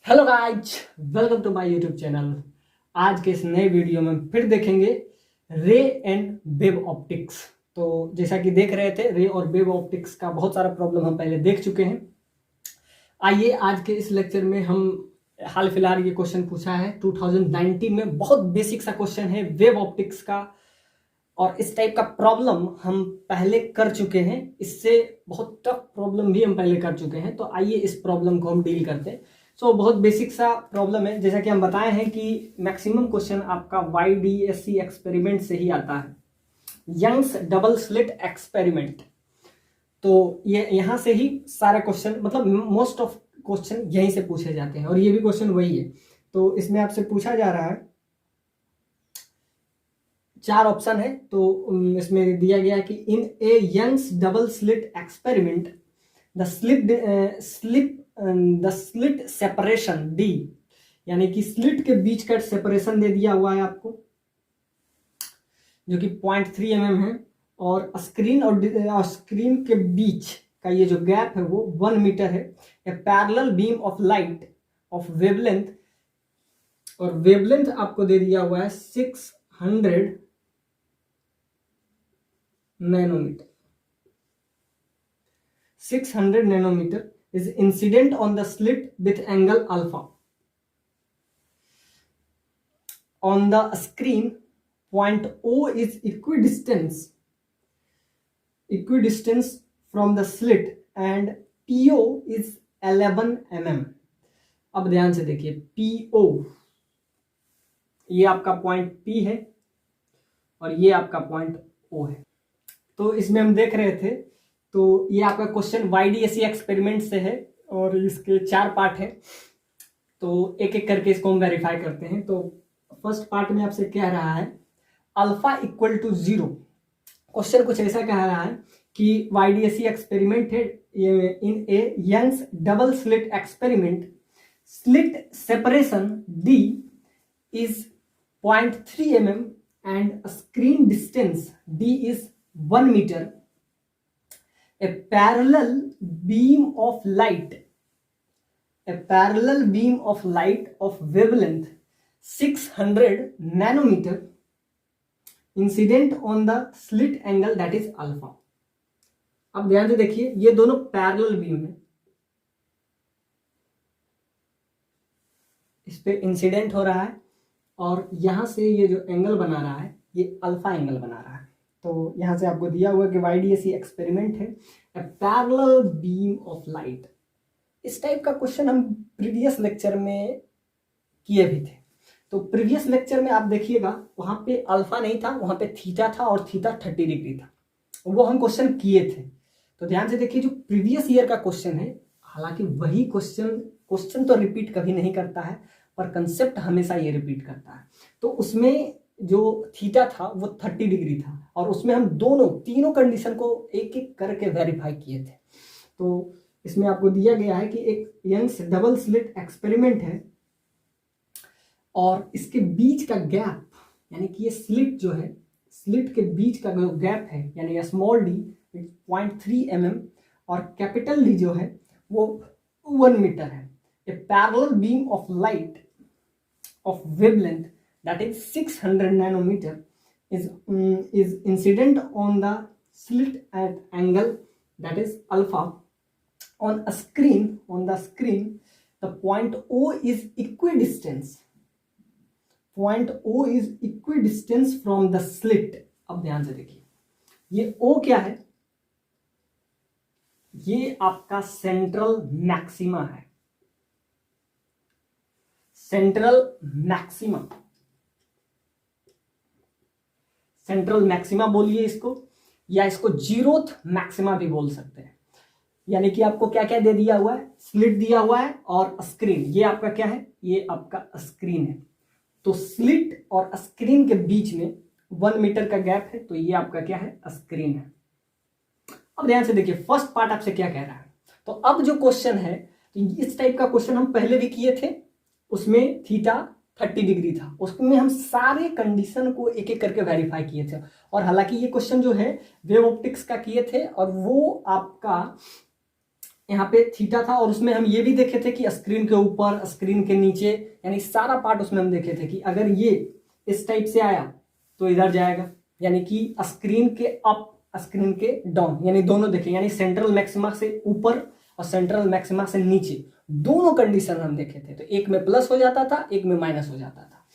Hello guys, welcome to my YouTube channel. आज के इस नए वीडियो में फिर देखेंगे रे एंड वेव ऑप्टिक्स। तो जैसा कि देख रहे थे, रे और वेव ऑप्टिक्स का बहुत सारा प्रॉब्लम हम पहले देख चुके हैं। आइए आज के इस लेक्चर में हम हाल फिलहाल ये क्वेश्चन पूछा है 2019 में, बहुत बेसिक सा क्वेश्चन है वेव ऑप्टिक्स का, और इस टाइप का प्रॉब्लम हम पहले कर चुके हैं। इससे बहुत टफ प्रॉब्लम भी हम पहले कर चुके हैं। तो आइए इस प्रॉब्लम को हम डील करते हैं। बहुत बेसिक सा प्रॉब्लम है। जैसा कि हम बताए हैं कि मैक्सिमम क्वेश्चन आपका YDSC एक्सपेरिमेंट से ही आता है, यंग्स डबल स्लिट एक्सपेरिमेंट। तो ये यहाँ से ही सारा क्वेश्चन, मतलब मोस्ट ऑफ क्वेश्चन यहीं से पूछे जाते हैं, और ये भी क्वेश्चन वही है। तो इसमें आपसे पूछा जा रहा है, 4 ऑप्शन है। तो इसमें दिया गया है कि in a Young's double slit experiment the slit separation D, यानी कि स्लिट के बीच का सेपरेशन दे दिया हुआ है आपको, जो कि 0.3 mm है, और स्क्रीन के बीच का ये जो गैप है वो 1 मीटर है। A parallel beam of light of wavelength, और वेवलेंथ आपको दे दिया हुआ है 600 nanometre. 600 nanometer is incident on the slit with angle alpha. On the screen, point O is equidistance from the slit and PO is 11 mm. अब ध्यान से देखिए, PO ये आपका पॉइंट P है और ये आपका पॉइंट O है। तो इसमें हम देख रहे थे, तो ये आपका क्वेश्चन YDSC एक्सपेरिमेंट से है और इसके 4 पार्ट हैं। तो एक एक करके इसको हम वेरीफाई करते हैं। तो फर्स्ट पार्ट में आपसे कह रहा है अल्फा इक्वल टू 0। क्वेश्चन कुछ ऐसा कह रहा है कि YDSC एक्सपेरिमेंट है, in a Young's double slit experiment, slit separation D is 0.3 mm and screen distance D is 1 meter. A parallel beam of light of wavelength 600 nanometer incident on the slit angle that is alpha. अब ध्यान से देखिए, ये दोनों parallel beam है, इस पे incident हो रहा है, और यहां से ये जो एंगल बना रहा है ये अल्फा एंगल बना रहा है। तो यहां से आपको दिया हुआ कि YDSC एक्सपेरिमेंट है, a parallel beam of light. इस टाइप का क्वेश्चन हम प्रीवियस लेक्चर में किए भी थे। तो प्रीवियस लेक्चर में आप देखिएगा, वहां पे अल्फा नहीं था, वहां पे थीटा था, और थीटा 30 डिग्री था। वो हम क्वेश्चन किए थे। तो ध्यान से देखिए, जो प्रीवियस ईयर का क्वेश्चन है, हालांकि वही क्वेश्चन तो रिपीट कभी नहीं करता है, पर कंसेप्ट हमेशा ये रिपीट करता है। तो उसमें जो थीटा था वो 30 डिग्री था, और उसमें हम तीनों कंडीशन को एक एक करके वेरीफाई किए थे। तो इसमें आपको दिया गया है कि एक यंग्स डबल स्लिट एक्सपेरिमेंट है, और इसके बीच का गैप, यानी कि ये स्लिट जो है, स्लिट के बीच का जो गैप है, यानी स्मॉल d 0.3 mm, और कैपिटल D जो है वो 1 मीटर है। A parallel beam of light of wavelength that is 600 nanometer is incident on the slit at angle that is alpha. On the screen the point O is equidistance from the slit. अब ध्यान से देखिए, ये O क्या है? ये आपका central maxima है। सेंट्रल मैक्सिमा बोलिए इसको, या इसको जीरोथ मैक्सिमा भी बोल सकते हैं। यानी कि आपको क्या क्या दे दिया हुआ है, स्लिट दिया हुआ है और स्क्रीन। ये आपका क्या है? ये आपका स्क्रीन है। तो स्लिट और स्क्रीन के बीच में 1 मीटर का गैप है, तो ये आपका क्या है? स्क्रीन है। अब ध्यान से देखिए, फर्स्ट पार्ट आपसे क्या कह रहा है। तो अब जो क्वेश्चन है, तो इस टाइप का क्वेश्चन हम पहले भी किए थे, उसमें थीटा 30 डिग्री था, उसमें हम सारे कंडीशन को एक एक करके वेरीफाई किए थे। और हालांकि ये क्वेश्चन जो है वेव ऑप्टिक्स का किए थे, और वो आपका यहाँ पे थीटा था, और उसमें हम ये भी देखे थे कि स्क्रीन के ऊपर, स्क्रीन के नीचे, यानी सारा पार्ट उसमें हम देखे थे कि अगर ये इस टाइप से आया तो इधर जाएगा, यानी कि स्क्रीन के अप, स्क्रीन के डाउन, यानी दोनों देखे, यानी सेंट्रल मैक्सिमा से ऊपर और सेंट्रल मैक्सिमा से नीचे, दोनों कंडीशन हम देखे थे। तो एक में प्लस हो जाता था, एक में माइनस हो जाता था,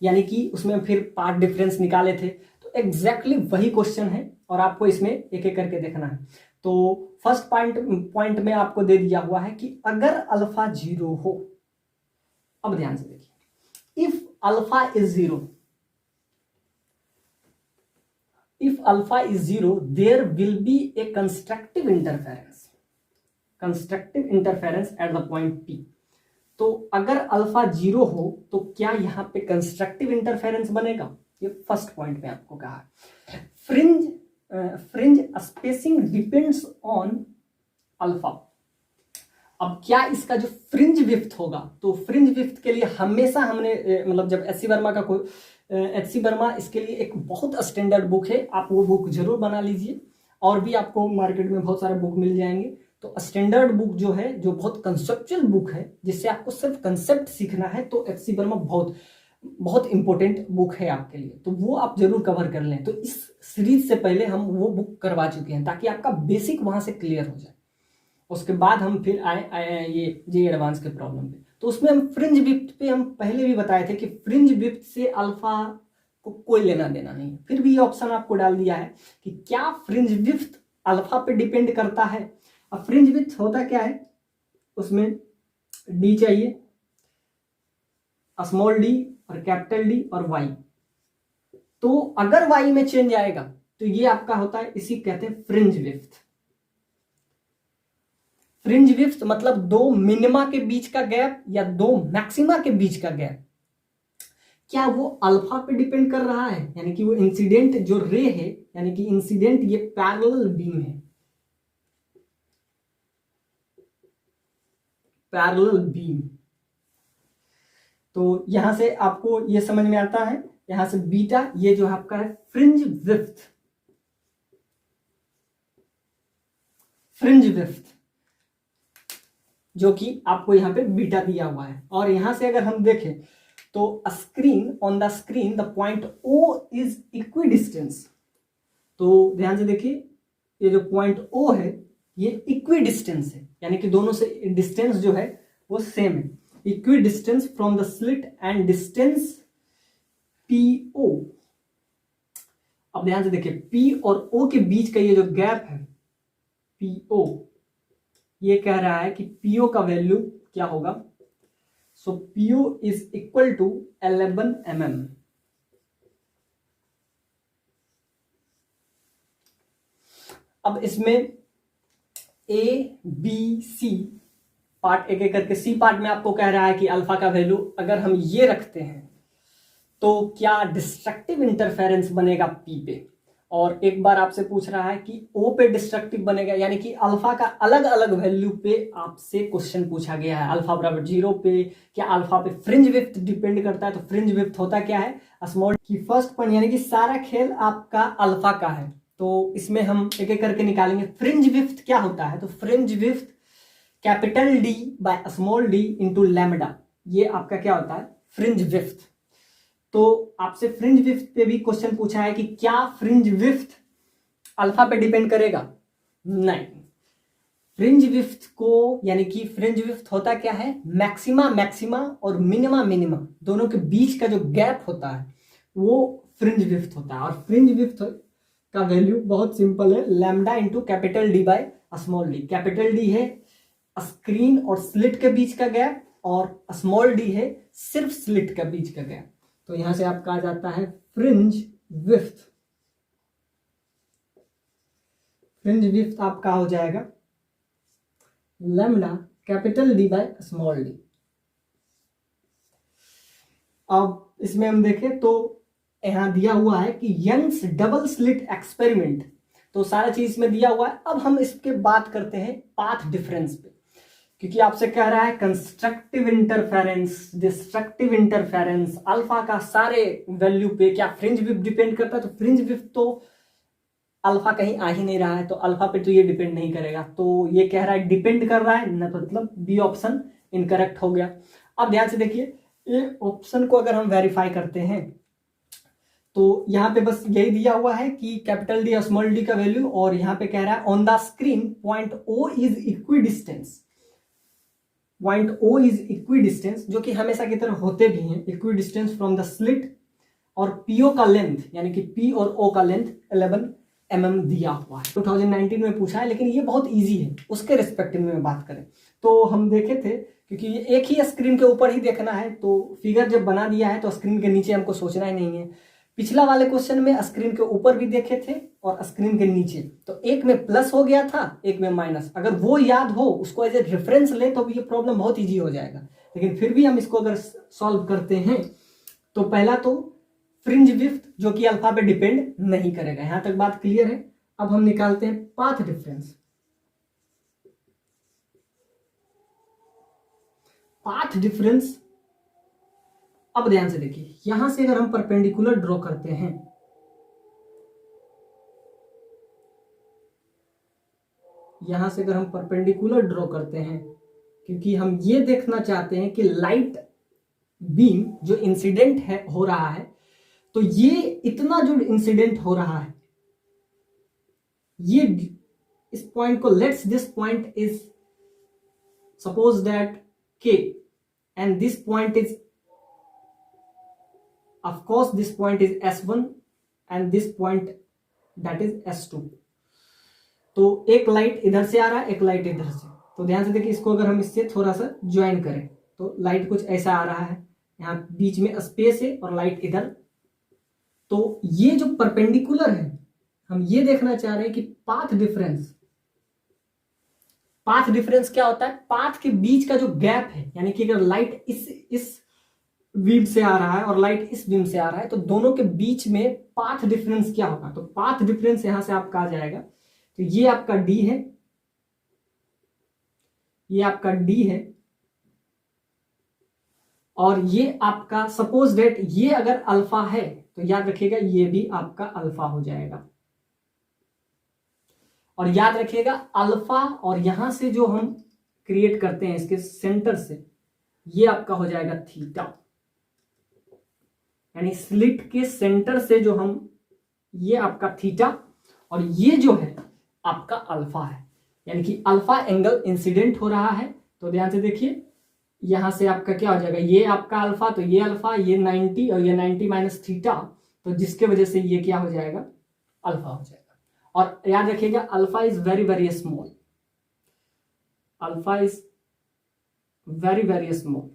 यानी कि उसमें फिर पार्ट डिफरेंस निकाले थे। तो एग्जैक्टली वही क्वेश्चन है, और आपको इसमें एक एक करके देखना है। तो फर्स्ट पॉइंट में आपको दे दिया हुआ है कि अगर अल्फा 0 हो, अब ध्यान से देखिए, if alpha is 0, if alpha is 0 there will be a constructive interference at the point P। तो अगर अल्फा 0 हो तो क्या यहां पे कंस्ट्रक्टिव इंटरफेरेंस बनेगा, ये फर्स्ट पॉइंट में आपको कहा। Fringe spacing depends on alpha. अब क्या इसका जो फ्रिंज विड्थ होगा, तो फ्रिंज विड्थ के लिए हमेशा हमने मतलब जब एच सी वर्मा इसके लिए एक बहुत स्टैंडर्ड बुक है, आप वो बुक जरूर बना लीजिए, और भी आपको मार्केट में बहुत सारे बुक मिल जाएंगे। तो स्टैंडर्ड बुक जो है, जो बहुत कंसेप्चुअल बुक है, जिससे आपको सिर्फ कंसेप्ट सीखना है, तो एच सी वर्मा बहुत बहुत इंपॉर्टेंट बुक है आपके लिए, तो वो आप जरूर कवर कर लें। तो इस सीरीज से पहले हम वो बुक करवा चुके हैं, ताकि आपका बेसिक वहां से क्लियर हो जाए। उसके बाद हम फिर आए ये एडवांस के प्रॉब्लम पे। तो उसमें हम फ्रिंज विड्थ पे हम पहले भी बताए थे कि फ्रिंज विड्थ से अल्फा को कोई लेना देना नहीं है। फिर भी ये ऑप्शन आपको डाल दिया है कि क्या फ्रिंज विड्थ अल्फा पे डिपेंड करता है। अब फ्रिंज विड्थ होता क्या है, उसमें डी चाहिए, स्मॉल डी और कैपिटल डी और वाई। तो अगर वाई में चेंज आएगा तो ये आपका होता है, इसी कहते हैं फ्रिंज विड्थ। फ्रिंज विड्थ मतलब दो मिनिमा के बीच का गैप या दो मैक्सिमा के बीच का गैप, क्या वो अल्फा पे डिपेंड कर रहा है, यानी कि वो इंसिडेंट जो रे है, यानी कि इंसिडेंट ये पैरेलल बीम है, पैरेलल बीम। तो यहां से आपको ये समझ में आता है, यहां से बीटा, ये जो आपका है फ्रिंज विड्थ, फ्रिंज विड्थ जो कि आपको यहां पे बीटा दिया हुआ है। और यहां से अगर हम देखें तो on the screen the point O is equidistance. तो ध्यान से देखिए, ये जो पॉइंट O है ये इक्विडिस्टेंस है, यानी कि दोनों से डिस्टेंस जो है वो सेम है, equidistance from the slit and distance PO। अब ध्यान से देखिए, P और O के बीच का ये जो गैप है PO, ये कह रहा है कि PO का वैल्यू क्या होगा। So PO is equal to 11 mm। अब इसमें A B C पार्ट एक एक करके, सी पार्ट में आपको कह रहा है कि अल्फा का वैल्यू अगर हम ये रखते हैं तो क्या डिस्ट्रक्टिव इंटरफेरेंस बनेगा P पे, और एक बार आपसे पूछ रहा है कि O पे डिस्ट्रक्टिव बनेगा, यानी कि अल्फा का अलग अलग वैल्यू पे आपसे क्वेश्चन पूछा गया है। अल्फा बराबर 0 पे क्या अल्फा पे फ्रिंज विड्थ डिपेंड करता है, तो फ्रिंज विड्थ होता क्या है, स्मॉल की फर्स्ट पॉइंट, यानी कि सारा खेल आपका अल्फा का है। तो इसमें हम एक एक करके निकालेंगे। फ्रिंज विड्थ क्या होता है, तो fringe width capital D by small d into lambda, ये आपका क्या होता है, फ्रिंज विड्थ। तो आपसे फ्रिंज विड्थ पे भी क्वेश्चन पूछा है कि क्या फ्रिंज विड्थ अल्फा पे डिपेंड करेगा, नहीं। फ्रिंज विड्थ को, यानी कि फ्रिंज विड्थ होता क्या है, मैक्सिमा और मिनिमा दोनों के बीच का जो गैप होता है वो फ्रिंज विड्थ होता है। और फ्रिंज विड्थ का वैल्यू बहुत सिंपल है, lambda into capital D by small d। Capital D है स्क्रीन और स्लिट के बीच का गैप, और स्मॉल d है सिर्फ स्लिट के बीच का गैप। तो यहां से आपका आ जाता है फ्रिंज विड्थ। फ्रिंज विड्थ आपका हो जाएगा lambda capital D by small d। अब इसमें हम देखें तो यहां दिया हुआ है कि यंग्स डबल स्लिट एक्सपेरिमेंट, तो सारा चीज इसमें दिया हुआ है। अब हम इसके बात करते हैं पाथ डिफरेंस पे, क्योंकि आपसे कह रहा है constructive interference, destructive interference, alpha का सारे वैल्यू पे क्या फ्रिंज विड्थ डिपेंड करता है, तो फ्रिंज विड्थ तो अल्फा कहीं आ ही नहीं रहा है, तो अल्फा पे तो ये डिपेंड नहीं करेगा, तो ये कह रहा है डिपेंड कर रहा है ना, मतलब बी ऑप्शन इनकरेक्ट हो गया। अब ध्यान से देखिए, ये ऑप्शन को अगर हम वेरीफाई करते हैं तो यहाँ पे बस यही दिया हुआ है कि कैपिटल डी और स्मॉल डी का वैल्यू, और यहाँ पे कह रहा है on the screen point O is equidistance, point O is equidistance, जो कि हमेशा की तरह होते भी हैं, equidistance from the slit, और पीओ का लेंथ यानी कि पी और ओ का लेंथ 11 mm दिया हुआ है। 2019 में पूछा है, लेकिन ये बहुत इजी है उसके रिस्पेक्टिव में बात करें तो हम देखे थे, क्योंकि ये एक ही स्क्रीन के ऊपर ही देखना है, तो फिगर जब बना दिया है तो स्क्रीन के नीचे हमको सोचना ही नहीं है। पिछला वाले क्वेश्चन में स्क्रीन के ऊपर भी देखे थे और स्क्रीन के नीचे, तो एक में प्लस हो गया था, एक में माइनस, अगर वो याद हो उसको एज ए रेफरेंस ले तो ये प्रॉब्लम बहुत इजी हो जाएगा। लेकिन फिर भी हम इसको अगर सॉल्व करते हैं तो पहला तो फ्रिंज विड्थ जो कि अल्फा पे डिपेंड नहीं करेगा, यहां तक बात क्लियर है। अब हम निकालते हैं पाथ डिफरेंस। पाथ डिफरेंस, अब ध्यान से देखिए, यहां से अगर हम परपेंडिकुलर ड्रॉ करते हैं, यहां से अगर हम परपेंडिकुलर ड्रॉ करते हैं, क्योंकि हम ये देखना चाहते हैं कि लाइट बीम जो इंसिडेंट है हो रहा है, तो ये इतना जो इंसिडेंट हो रहा है, ये इस पॉइंट को, let's this point is suppose that K, and this point is, of course this point is S1 and this point that is S2। तो एक लाइट इधर से आ रहा है, एक लाइट इधर से, तो ध्यान से देखिए, इसको अगर हम इससे थोड़ा सा ज्वाइन करें तो लाइट कुछ ऐसा आ रहा है, यहाँ बीच में स्पेस है और लाइट इधर। तो ये जो परपेंडिकुलर है, हम ये देखना चाह रहे हैं कि पाथ डिफरेंस, पाथ डिफरेंस क्या होता है, पाथ के बीच का जो गैप है, यानी कि अगर लाइट इस बीम से आ रहा है और लाइट इस बीम से आ रहा है, तो दोनों के बीच में पाथ डिफरेंस क्या होगा, तो पाथ डिफरेंस यहां से आपका आ जाएगा, तो ये आपका डी है, ये आपका डी है, और ये आपका सपोज दैट ये अगर अल्फा है तो याद रखिएगा ये भी आपका अल्फा हो जाएगा। और याद रखिएगा अल्फा, और यहां से जो हम क्रिएट करते हैं इसके सेंटर से, ये आपका हो जाएगा थीटा, यानी स्लिट के सेंटर से जो हम, ये आपका थीटा, और ये जो है आपका अल्फा है, यानी कि अल्फा एंगल इंसिडेंट हो रहा है। तो ध्यान से देखिए, यहां से आपका क्या हो जाएगा, ये आपका अल्फा, तो ये अल्फा, ये 90 और ये 90 माइनस थीटा, तो जिसके वजह से ये क्या हो जाएगा, अल्फा हो जाएगा। और याद रखिएगा alpha is very very small, alpha is very very small,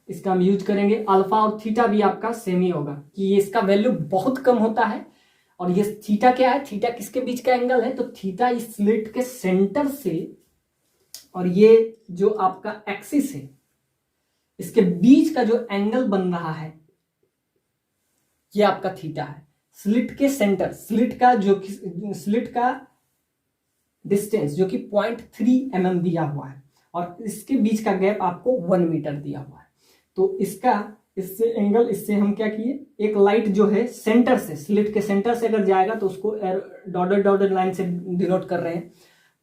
इसका हम यूज करेंगे। अल्फा और थीटा भी आपका सेम ही होगा कि इसका वैल्यू बहुत कम होता है, और ये थीटा क्या है, थीटा किसके बीच का एंगल है, तो थीटा इस स्लिट के सेंटर से, और ये जो आपका एक्सिस है इसके बीच का जो एंगल बन रहा है, ये आपका थीटा है। स्लिट के सेंटर, स्लिट का डिस्टेंस जो कि 0.3 mm दिया हुआ है, और इसके बीच का गैप आपको 1 मीटर दिया हुआ है। तो इससे एंगल, इससे हम क्या किए, एक लाइट जो है सेंटर से, स्लिट के सेंटर से अगर जाएगा तो उसको डॉटेड डॉटेड लाइन से डिनोट कर रहे हैं।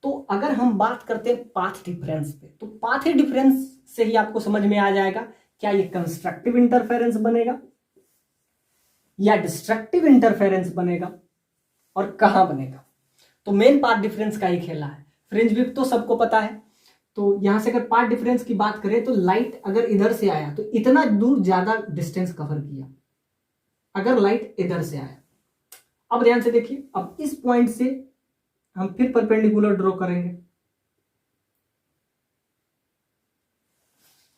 तो अगर हम बात करते हैं पाथ डिफरेंस पे, तो पाथ डिफरेंस से ही आपको समझ में आ जाएगा क्या ये कंस्ट्रक्टिव इंटरफेरेंस बनेगा या डिस्ट्रक्टिव इंटरफेरेंस बनेगा, और कहां बनेगा। तो मेन पाथ डिफरेंस का ही खेला है। फ्रिंज विड्थ तो सबको पता है, तो यहां से अगर पाथ डिफरेंस की बात करें तो लाइट अगर इधर से आया तो इतना दूर ज्यादा डिस्टेंस कवर किया, अगर लाइट इधर से आया। अब ध्यान से देखिए, अब इस पॉइंट से हम फिर परपेंडिकुलर ड्रॉ करेंगे,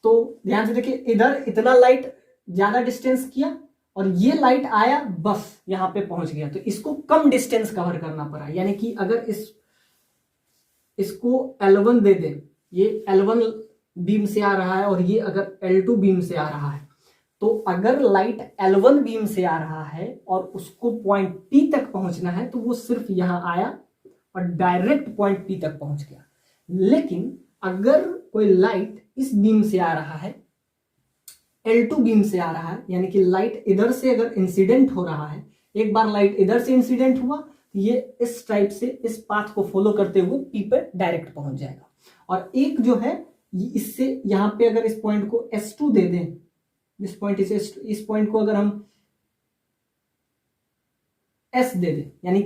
तो ध्यान से देखिए, इधर इतना लाइट ज्यादा डिस्टेंस किया और ये लाइट आया बस यहां पे पहुंच गया, तो इसको कम डिस्टेंस कवर करना पड़ा। यानी कि अगर इसको L1 दे दे, ये L1 बीम से आ रहा है और ये अगर L2 बीम से आ रहा है, तो अगर लाइट L1 बीम से आ रहा है और उसको पॉइंट P तक पहुंचना है तो वो सिर्फ यहां आया और डायरेक्ट पॉइंट P तक पहुंच गया। लेकिन अगर कोई लाइट इस बीम से आ रहा है, L2 बीम से आ रहा है, यानी कि लाइट इधर से अगर इंसिडेंट हो रहा है, एक बार लाइट इधर से इंसिडेंट हुआ तो ये इस टाइप से इस पाथ को फॉलो करते हुए P पे डायरेक्ट पहुंच जाएगा। और एक जो है इससे यहां पे अगर इस पॉइंट को S2 दे दें, इस पॉइंट को अगर हम S दे दें यानी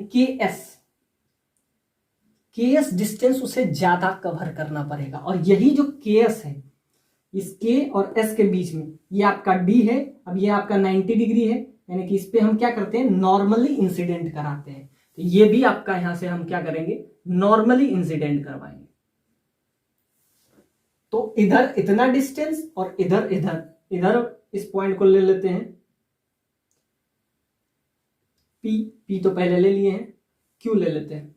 KS डिस्टेंस उसे ज्यादा कवर करना पड़ेगा। और यही जो KS है इस K और S के बीच में ये आपका D है। अब ये आपका 90 डिग्री है यानी कि इस पे हम क्या करते हैं, नॉर्मली इंसिडेंट कराते हैं। तो ये भी आपका यहां से हम क्या करेंगे, नॉर्मली इंसिडेंट करवाएंगे। तो इधर इतना डिस्टेंस और इधर इस पॉइंट को ले लेते हैं P तो पहले ले लिए हैं, Q ले लेते हैं,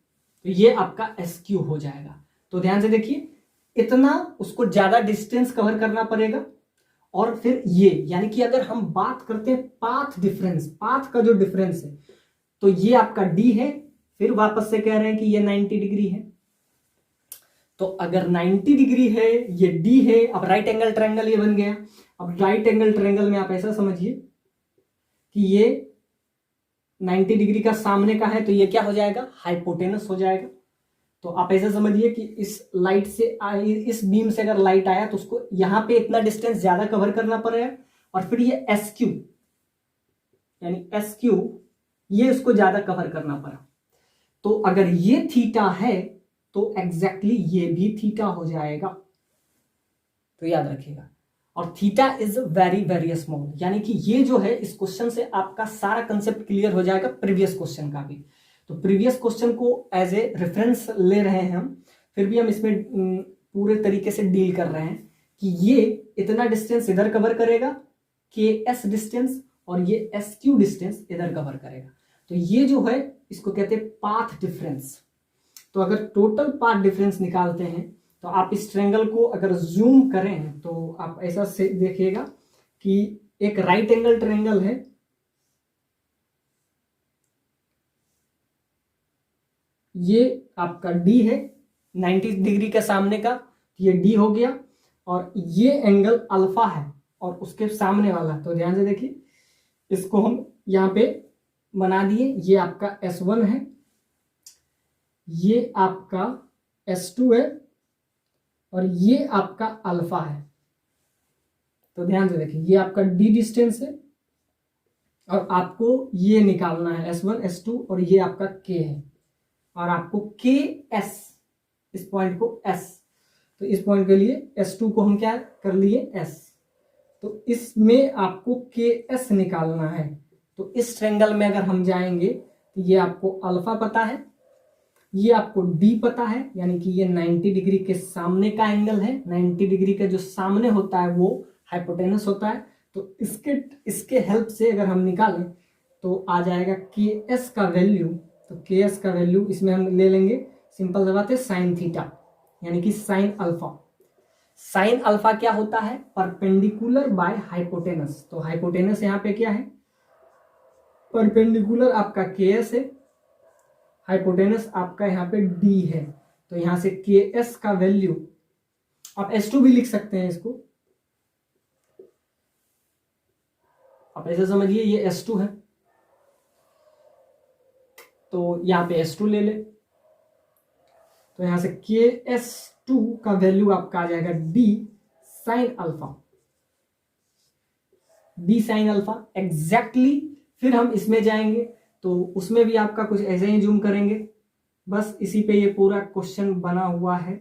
तो ये आपका SQ हो जाएगा। तो ध्यान से देखिए, इतना उसको ज्यादा डिस्टेंस कवर करना पड़ेगा। और फिर ये यानी कि अगर हम बात करते हैं पाथ डिफरेंस, पाथ का जो डिफरेंस है, तो ये आपका D है। फिर वापस से कह रहे हैं कि ये 90 डिग्री है। तो अगर 90 डिग्री है, ये D है, अब राइट एंगल ट्रायंगल ये बन गया। अब राइट एंगल ट्रायंगल में आप ऐसा समझिए कि ये 90 डिग्री का सामने का है, तो ये क्या हो जाएगा, हाइपोटेनस हो जाएगा। तो आप ऐसा समझिए कि इस लाइट से इस बीम से अगर लाइट आया तो उसको यहां पे इतना डिस्टेंस ज्यादा कवर करना पड़ेगा। और फिर ये SQ यानी SQ ये इसको ज्यादा कवर करना पड़ा। तो अगर ये थीटा है तो एग्जैक्टली ये भी थीटा हो जाएगा। तो याद रखिएगा। और theta is very very small, यानी कि ये जो है इस क्वेश्चन से आपका सारा कंसेप्ट क्लियर हो जाएगा, प्रीवियस क्वेश्चन का भी। तो प्रीवियस क्वेश्चन को एज ए रेफरेंस ले रहे हैं हम, फिर भी हम इसमें पूरे तरीके से डील कर रहे हैं कि ये इतना डिस्टेंस इधर कवर करेगा, KS डिस्टेंस, और ये SQ डिस्टेंस इधर कवर करेगा। तो ये जो है इसको कहते हैं पाथ डिफरेंस। तो अगर टोटल पाथ डिफरेंस निकालते हैं तो आप इस ट्रायंगल को अगर जूम करें तो आप ऐसा से देखिएगा कि एक राइट एंगल ट्रायंगल है, ये आपका D है 90 डिग्री के सामने का, ये D हो गया। और ये एंगल अल्फा है और उसके सामने वाला, तो ध्यान से देखिए, इसको हम यहाँ पे बना दिए। ये आपका S1 है, ये आपका S2 है, और ये आपका अल्फा है। तो ध्यान से देखिए, ये आपका D डिस्टेंस है और आपको ये निकालना है S1 S2, और ये आपका K है, और आपको KS, इस पॉइंट को S, तो इस पॉइंट के लिए S2 को हम क्या कर लिए S। तो इसमें आपको KS निकालना है। तो इस ट्रायंगल में अगर हम जाएंगे तो ये आपको अल्फा पता है, ये आपको D पता है, यानी कि ये 90 डिग्री के सामने का एंगल है। 90 डिग्री का जो सामने होता है वो हाइपोटेनस होता है। तो इसके हेल्प से अगर हम निकालें तो आ जाएगा KS का वैल्यू। तो KS का वैल्यू इसमें हम ले लेंगे, सिंपल सी बात है, साइन थीटा, यानी कि साइन अल्फा। साइन अल्फा क्या होता है, परपेंडिकुलर बाय हाइपोटेनस। तो हाइपोटेनस यहाँ पे क्या है, परपेंडिकुलर आपका KS है, हाइपोटेनस आपका यहाँ पे D है। तो यहां से KS का वैल्यू, आप S2 भी लिख सकते हैं इसको, आप ऐसे समझिए ये S2 है, तो यहां पे S2 ले ले। तो यहां से KS2 का वैल्यू आपका आ जाएगा D sine alpha, D sine alpha exactly. फिर हम इसमें जाएंगे तो उसमें भी आपका कुछ ऐसे ही जूम करेंगे, बस इसी पे ये पूरा क्वेश्चन बना हुआ है।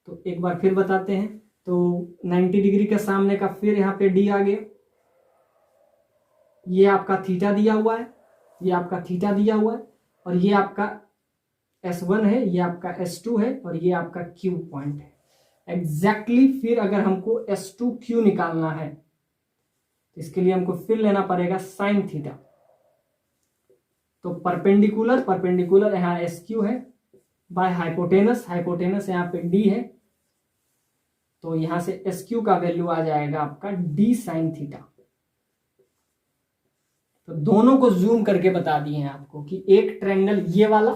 तो एक बार फिर बताते हैं। तो 90 डिग्री के सामने का फिर यहाँ पे D आ गया, ये आपका थीटा दिया हुआ है, ये आपका थीटा दिया हुआ है, और ये आपका S1 है, ये आपका S2 है, और ये आपका Q पॉइंट है एग्जैक्टली। फिर अगर हमको S2Q निकालना है तो इसके लिए हमको फिर लेना पड़ेगा साइन थीटा। तो परपेंडिकुलर यहाँ SQ है बाय हाइपोटेनस, हाइपोटेनस यहाँ पे D है, तो यहां से SQ का वैल्यू आ जाएगा आपका D साइन थीटा। तो दोनों को जूम करके बता दिए हैं आपको कि एक ट्रायंगल ये वाला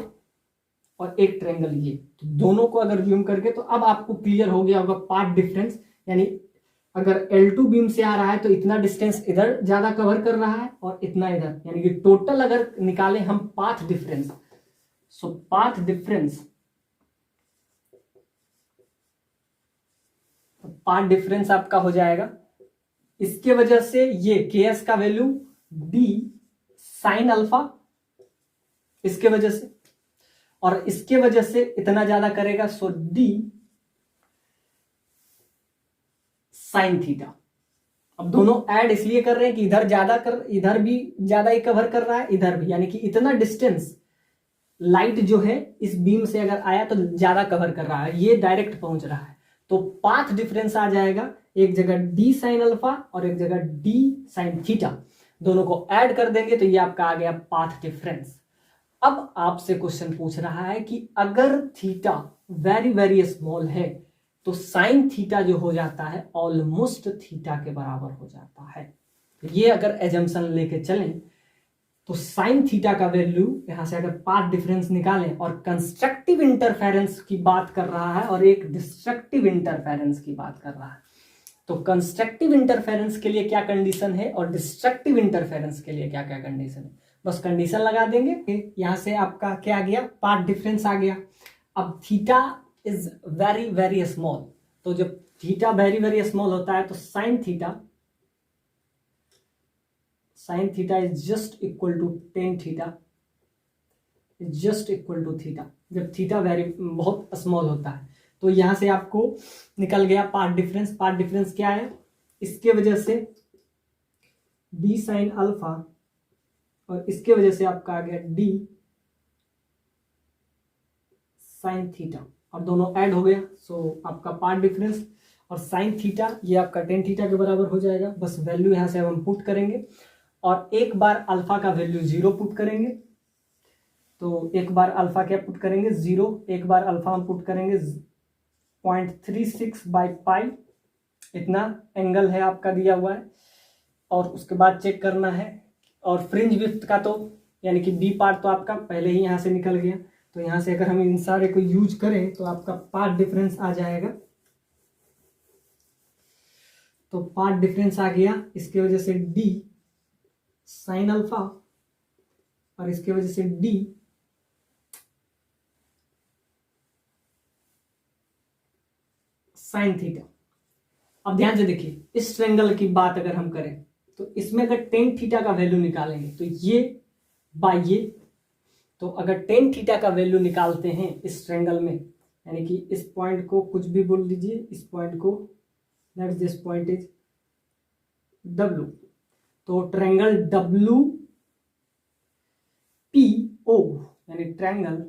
और एक ट्रायंगल ये, तो दोनों को अगर जूम करके, तो अब आपको क्लियर हो गया होगा पार्ट डिफरेंस। यानी अगर L2 बीम से आ रहा है तो इतना डिस्टेंस इधर ज्यादा कवर कर रहा है और इतना इधर, यानी कि टोटल अगर निकालें हम पाथ डिफरेंस, सो पाथ डिफरेंस आपका हो जाएगा, इसके वजह से ये KS का वैल्यू D साइन अल्फा, इसके वजह से, और इसके वजह से इतना ज्यादा करेगा, सो D साइन थीटा। अब दोनों ऐड इसलिए कर रहे हैं कि इधर भी ज्यादा ही कवर कर रहा है, इधर भी, यानी कि इतना डिस्टेंस लाइट जो है इस बीम से अगर आया तो ज्यादा कवर कर रहा है, ये डायरेक्ट पहुंच रहा है, तो पाथ डिफरेंस आ जाएगा एक जगह D साइन अल्फा और एक जगह D साइन थीटा, दोनों को ऐड कर देंगे तो ये आपका आ गया पाथ डिफरेंस। अब आपसे क्वेश्चन पूछ रहा है कि अगर थीटा वेरी वेरी स्मॉल है तो साइन थीटा जो हो जाता है ऑलमोस्ट थीटा के बराबर हो जाता है। ये अगर एजम्पशन लेके चलें तो साइन थीटा का वैल्यू यहां से अगर पाथ डिफरेंस निकालें और कंस्ट्रक्टिव इंटरफेरेंस की बात कर रहा है और एक डिस्ट्रक्टिव इंटरफेरेंस की बात कर रहा है, तो कंस्ट्रक्टिव इंटरफेरेंस के लिए क्या कंडीशन है और डिस्ट्रक्टिव इंटरफेरेंस के लिए क्या क्या कंडीशन है, बस कंडीशन लगा देंगे। यहां से आपका क्या आ गया, पाथ डिफरेंस आ गया। अब theta is very very small, तो जब थीटा वेरी वेरी स्मॉल होता है तो sine theta is just equal to tan theta, is just equal to theta, जब थीटा वेरी बहुत स्मॉल होता है। तो यहां से आपको निकल गया पाथ डिफरेंस। पाथ डिफरेंस क्या है, इसके वजह से D साइन अल्फा और इसके वजह से आपका आ गया D साइन थीटा, और दोनों ऐड हो गया, सो आपका पाथ डिफरेंस और साइन थीटा ये आपका टेन थीटा के बराबर हो जाएगा। बस वैल्यू यहां से हम पुट करेंगे और एक बार अल्फा का वैल्यू 0 पुट करेंगे, तो एक बार अल्फा क्या पुट करेंगे 0, एक बार अल्फा हम पुट करेंगे 0.36/पाई, इतना एंगल है आपका दिया हुआ है, और उसके बाद चेक करना है। और फ्रिंज विड्थ का तो यानी कि बी पार्ट तो आपका पहले ही यहां से निकल गया, तो यहां से अगर हम इन सारे को यूज करें तो आपका पाथ डिफरेंस आ जाएगा, तो पाथ डिफरेंस आ गया, इसके वजह से D साइन अल्फा और इसके वजह से D साइन थीटा। अब ध्यान से देखिए, इस ट्रायंगल की बात अगर हम करें तो इसमें अगर टेन थीटा का वैल्यू निकालेंगे तो ये बाय ये, तो अगर टेन थीटा का वैल्यू निकालते हैं इस ट्रायंगल में, यानी कि इस पॉइंट को कुछ भी बोल दीजिए, इस पॉइंट को let's this point is W, तो ट्रायंगल WPO यानी ट्रायंगल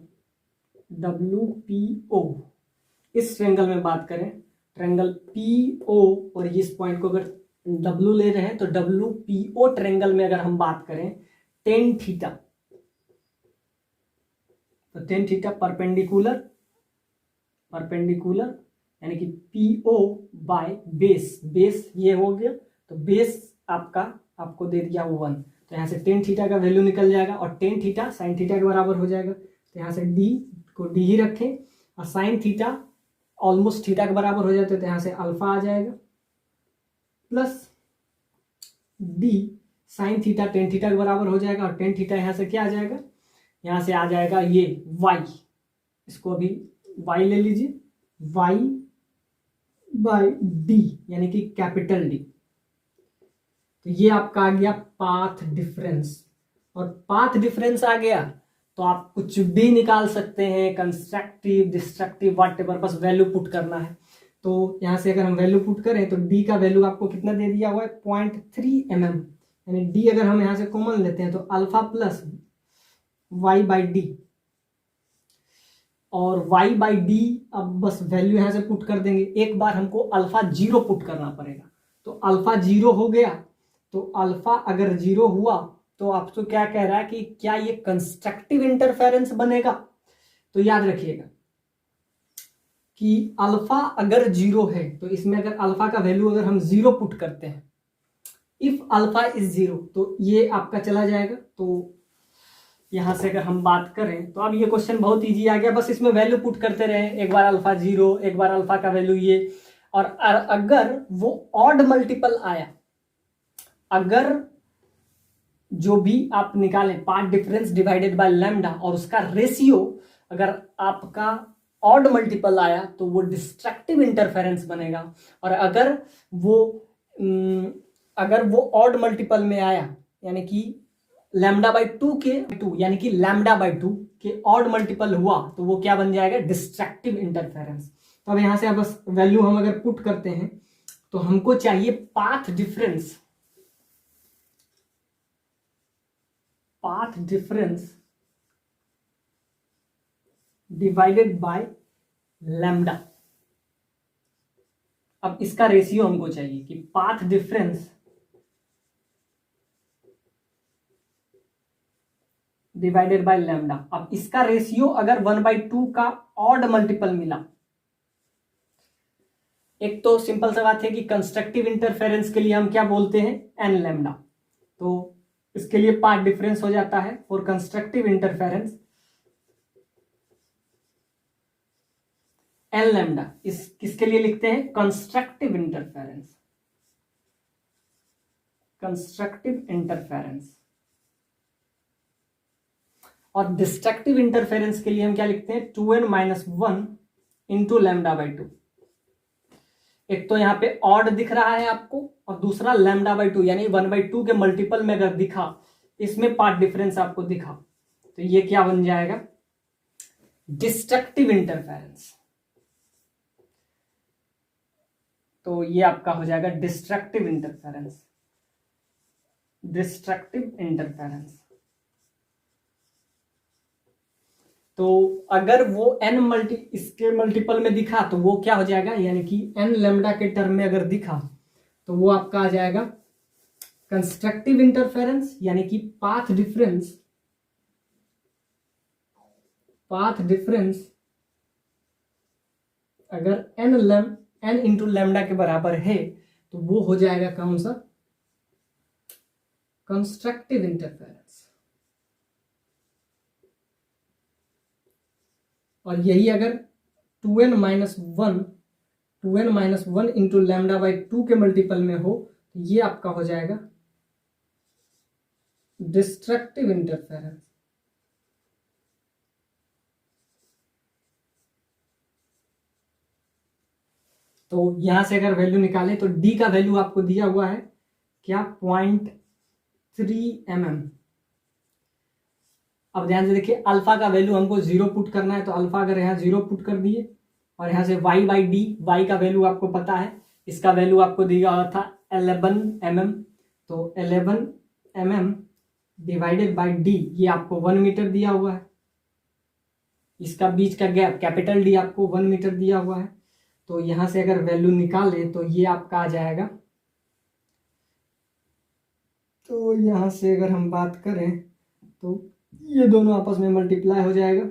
WPO, इस ट्रायंगल में बात करें ट्रायंगल PO और इस पॉइंट को अगर W ले रहे हैं तो WPO ट्रायंगल में अगर हम बात करें टेन थीटा, तो टेन थीटा परपेंडिकुलर यानी कि PO बाय बेस ये हो गया, तो बेस आपको दे दिया 1, तो यहाँ से टेन थीटा का वैल्यू निकल जाएगा और टेन थीटा साइन थीटा के बराबर हो जाएगा, तो यहाँ से D को D ही रखें और साइन थीटा ऑलमोस्ट थीटा के बराबर हो जाते, तो यहाँ से अल्फा आ जाएगा plus D sine theta tan theta के बराबर हो जाएगा, और टेन थीटा यहाँ से क्या आ जाएगा, यहाँ से आ जाएगा ये Y, इसको अभी Y ले लीजिए, Y बाय D यानी कि कैपिटल D, तो ये आपका आ गया पाथ डिफरेंस। और पाथ डिफरेंस आ गया तो आप कुछ भी निकाल सकते हैं, कंस्ट्रक्टिव डिस्ट्रक्टिव व्हाटएवर, बस वैल्यू पुट करना है। तो यहां से अगर हम वैल्यू पुट करें तो D का वैल्यू आपको कितना दे दिया हुआ है 0.3 mm, यानी D अगर हम यहां से कॉमन लेते हैं तो alpha plus Y by D, और Y बाई D अब बस वैल्यू यहां से पुट कर देंगे, एक बार हमको अल्फा 0 पुट करना पड़ेगा, तो अल्फा 0 हो गया, तो अल्फा अगर 0 हुआ तो आपको क्या कह रहा है कि क्या ये कंस्ट्रक्टिव इंटरफेरेंस बनेगा, तो याद रखिएगा कि अल्फा अगर 0 है तो इसमें अगर अल्फा का वैल्यू अगर हम 0 पुट करते हैं, इफ अल्फा इज 0 तो ये आपका चला जाएगा। तो यहां से अगर हम बात करें तो अब ये क्वेश्चन बहुत इजी आ गया, बस इसमें वैल्यू पुट करते रहे, एक बार अल्फा 0, एक बार अल्फा का वैल्यू ये, और अगर वो ऑड मल्टीपल आया, अगर जो भी आप निकालें path difference divided by lambda और उसका रेशियो अगर आपका ऑड मल्टीपल आया तो वो डिस्ट्रक्टिव इंटरफेरेंस बनेगा। और अगर वो ऑड मल्टीपल में आया यानी कि लैम्डा बाई टू यानी कि लैम्डा बाई 2 के ऑड मल्टीपल हुआ तो वो क्या बन जाएगा, डिस्ट्रक्टिव इंटरफेरेंस। तो अब यहां से अब बस वैल्यू हम अगर पुट करते हैं तो हमको चाहिए path difference divided by lambda. अब इसका रेशियो हमको चाहिए कि path difference divided by lambda. अब इसका रेशियो अगर 1/2 का ऑड मल्टीपल मिला, एक तो सिंपल सा बात है कि कंस्ट्रक्टिव इंटरफेरेंस के लिए हम क्या बोलते हैं, एन लैम्डा। तो इसके लिए पाथ डिफरेंस हो जाता है for constructive interference n lambda. इस किसके लिए लिखते हैं, कंस्ट्रक्टिव इंटरफेरेंस। और डिस्ट्रक्टिव इंटरफेरेंस के लिए हम क्या लिखते हैं, 2n-1 इंटू लैम्डा बाई 2। एक तो यहां पे ऑड दिख रहा है आपको और दूसरा लैम्डा बाई 2 यानी 1/2 के मल्टीपल में अगर दिखा, इसमें पाथ डिफरेंस आपको दिखा तो ये क्या बन जाएगा, डिस्ट्रक्टिव इंटरफेरेंस। तो ये आपका हो जाएगा डिस्ट्रक्टिव इंटरफेरेंस। तो अगर वो इसके मल्टीपल में दिखा तो वो क्या हो जाएगा, यानी कि एन लैम्डा के टर्म में अगर दिखा तो वो आपका आ जाएगा कंस्ट्रक्टिव इंटरफेरेंस, यानी कि पाथ डिफरेंस अगर एन इंटू लैम्डा के बराबर है तो वो हो जाएगा कौन सा, कंस्ट्रक्टिव इंटरफेरेंस। और यही अगर 2n-1 इंटू लैम्डा बाई 2 के मल्टीपल में हो तो ये आपका हो जाएगा डिस्ट्रक्टिव इंटरफेरेंस। तो यहां से अगर वैल्यू निकाले तो डी का वैल्यू आपको दिया हुआ है क्या, 0.3 mm। अब ध्यान से देखिए, अल्फा का वैल्यू हमको 0 पुट करना है तो अल्फा अगर यहाँ 0 पुट कर दिए और यहाँ से y बाई डी, y का वैल्यू आपको पता है, इसका वैल्यू आपको दिया हुआ था 11 mm। तो 11 mm डिवाइडेड बाई डी, ये आपको 1 मीटर दिया हुआ है। इसका बीच का गैप कैपिटल डी आपको 1 मीटर दिया हुआ है। तो यहां से अगर वैल्यू निकाले तो ये आपका आ जाएगा, तो यहां से अगर हम बात करें तो ये दोनों आपस में मल्टीप्लाई हो जाएगा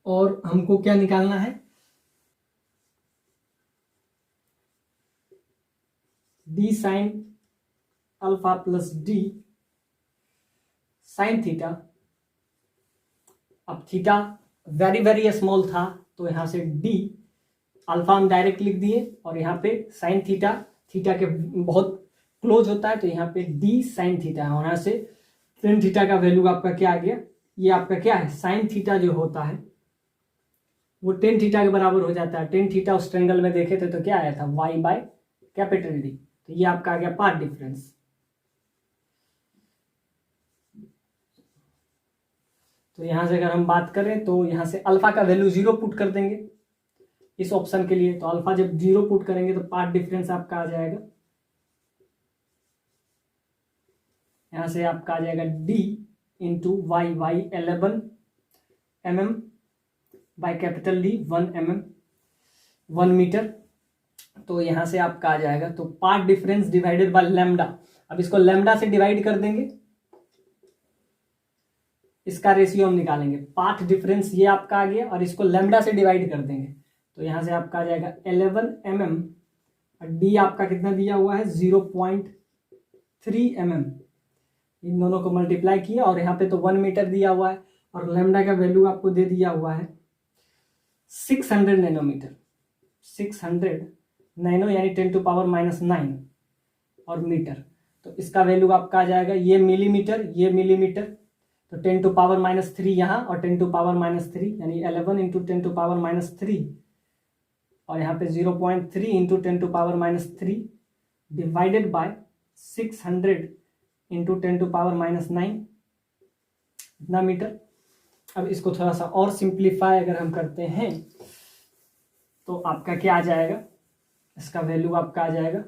और हमको क्या निकालना है, D sine alpha plus D sine theta. अब थीटा वेरी वेरी स्मॉल था तो यहां से डी अल्फा हम डायरेक्ट लिख दिए और यहाँ पे साइन थीटा के बहुत क्लोज होता है तो यहाँ पे डी साइन थीटा है। यहाँ से टेन थीटा का वैल्यू आपका क्या आ गया, ये आपका क्या है, साइन थीटा जो होता है वो टेन थीटा के बराबर हो जाता है। टेन थीटा उस ट्रेंगल में देखे थे तो क्या आया था, वाई बाय कैपिटल डी। तो ये आपका आ गया पाथ डिफरेंस। तो यहां से अगर हम बात करें तो यहां से अल्फा का वैल्यू 0 पुट कर देंगे इस ऑप्शन के लिए। तो अल्फा जब 0 पुट करेंगे तो पाथ डिफरेंस आपका आ जाएगा, यहां से आपका आ जाएगा D into y 11 mm by capital D 1 mm 1 metre. तो यहां से आपका आ जाएगा, तो path difference divided by lambda. अब इसको लैम्डा से डिवाइड कर देंगे, इसका रेशियो हम निकालेंगे। पाथ डिफरेंस ये आपका आ गया और इसको लैम्डा से डिवाइड कर देंगे तो यहां से आपका आ जाएगा 11 mm और डी आपका कितना दिया हुआ है, 0.3 mm। इन दोनों को मल्टीप्लाई किया और यहाँ पे तो 1 मीटर दिया हुआ है और लैम्डा का वैल्यू आपको दे दिया हुआ है 600 नैनोमीटर। 600 नैनो यानी 10⁻⁹ और मीटर। तो इसका वैल्यू आपका आ जाएगा, ये मिलीमीटर, ये मिलीमीटर, तो 10⁻³ यहाँ और 10⁻³ यानी 11 × 10⁻³ और यहाँ पे 0.3 × 10⁻³ डिवाइडेड बाय 600 × 10⁻⁹ इतना मीटर। अब इसको थोड़ा सा और सिंप्लीफाई अगर हम करते हैं तो आपका क्या आ जाएगा, इसका वैल्यू आपका आ जाएगा